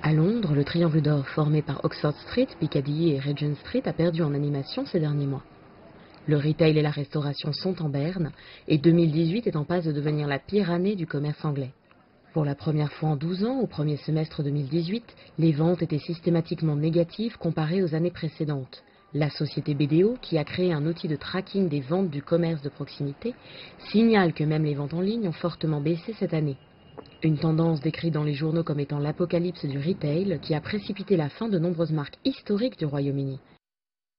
À Londres, le triangle d'or formé par Oxford Street, Piccadilly et Regent Street a perdu en animation ces derniers mois. Le retail et la restauration sont en berne et 2018 est en passe de devenir la pire année du commerce anglais. Pour la première fois en 12 ans, au premier semestre 2018, les ventes étaient systématiquement négatives comparées aux années précédentes. La société BDO, qui a créé un outil de tracking des ventes du commerce de proximité, signale que même les ventes en ligne ont fortement baissé cette année. Une tendance décrite dans les journaux comme étant l'apocalypse du retail qui a précipité la fin de nombreuses marques historiques du Royaume-Uni.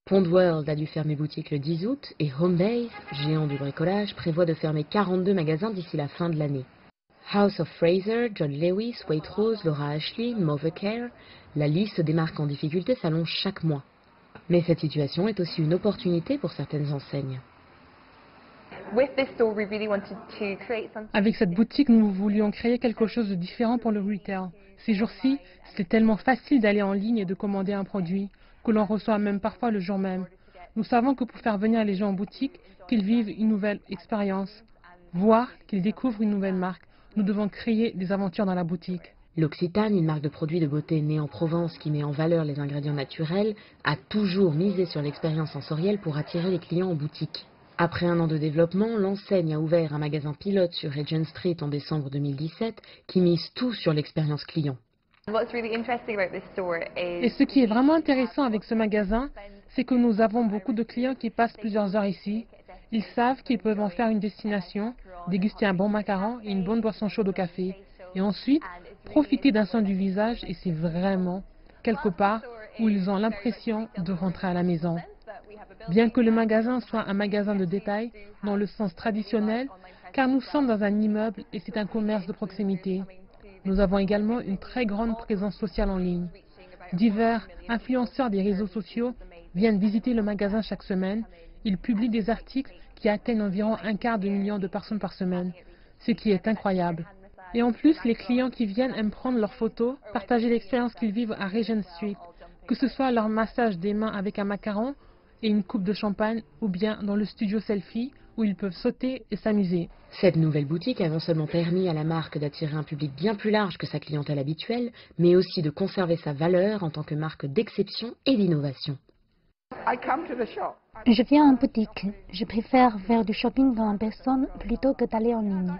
Pond World a dû fermer boutique le 10 août et Homebase, géant du bricolage, prévoit de fermer 42 magasins d'ici la fin de l'année. House of Fraser, John Lewis, Waitrose, Laura Ashley, Mothercare, la liste des marques en difficulté s'allonge chaque mois. Mais cette situation est aussi une opportunité pour certaines enseignes. Avec cette boutique, nous voulions créer quelque chose de différent pour le retail. Ces jours-ci, c'est tellement facile d'aller en ligne et de commander un produit que l'on reçoit même parfois le jour même. Nous savons que pour faire venir les gens en boutique, qu'ils vivent une nouvelle expérience, voire qu'ils découvrent une nouvelle marque, nous devons créer des aventures dans la boutique. L'Occitane, une marque de produits de beauté née en Provence qui met en valeur les ingrédients naturels, a toujours misé sur l'expérience sensorielle pour attirer les clients en boutique. Après un an de développement, l'enseigne a ouvert un magasin pilote sur Regent Street en décembre 2017 qui mise tout sur l'expérience client. Et ce qui est vraiment intéressant avec ce magasin, c'est que nous avons beaucoup de clients qui passent plusieurs heures ici. Ils savent qu'ils peuvent en faire une destination, déguster un bon macaron et une bonne boisson chaude au café, et ensuite profiter d'un soin du visage, et c'est vraiment quelque part où ils ont l'impression de rentrer à la maison. Bien que le magasin soit un magasin de détail dans le sens traditionnel, car nous sommes dans un immeuble et c'est un commerce de proximité. Nous avons également une très grande présence sociale en ligne. Divers influenceurs des réseaux sociaux viennent visiter le magasin chaque semaine. Ils publient des articles qui atteignent environ 1/4 de million de personnes par semaine, ce qui est incroyable. Et en plus, les clients qui viennent aiment prendre leurs photos, partager l'expérience qu'ils vivent à Regent Street, que ce soit leur massage des mains avec un macaron et une coupe de champagne, ou bien dans le studio selfie où ils peuvent sauter et s'amuser. Cette nouvelle boutique a non seulement permis à la marque d'attirer un public bien plus large que sa clientèle habituelle, mais aussi de conserver sa valeur en tant que marque d'exception et d'innovation. Je viens en boutique. Je préfère faire du shopping en personne plutôt que d'aller en ligne.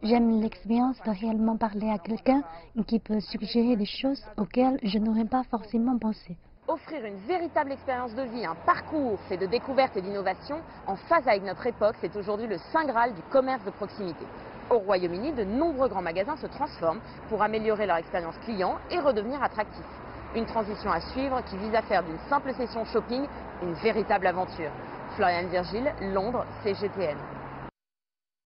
J'aime l'expérience de réellement parler à quelqu'un qui peut suggérer des choses auxquelles je n'aurais pas forcément pensé. Offrir une véritable expérience de vie, un parcours fait de découvertes et d'innovation en phase avec notre époque, c'est aujourd'hui le saint graal du commerce de proximité. Au Royaume-Uni, de nombreux grands magasins se transforment pour améliorer leur expérience client et redevenir attractifs. Une transition à suivre qui vise à faire d'une simple session shopping une véritable aventure. Floriane Virgile, Londres, CGTN.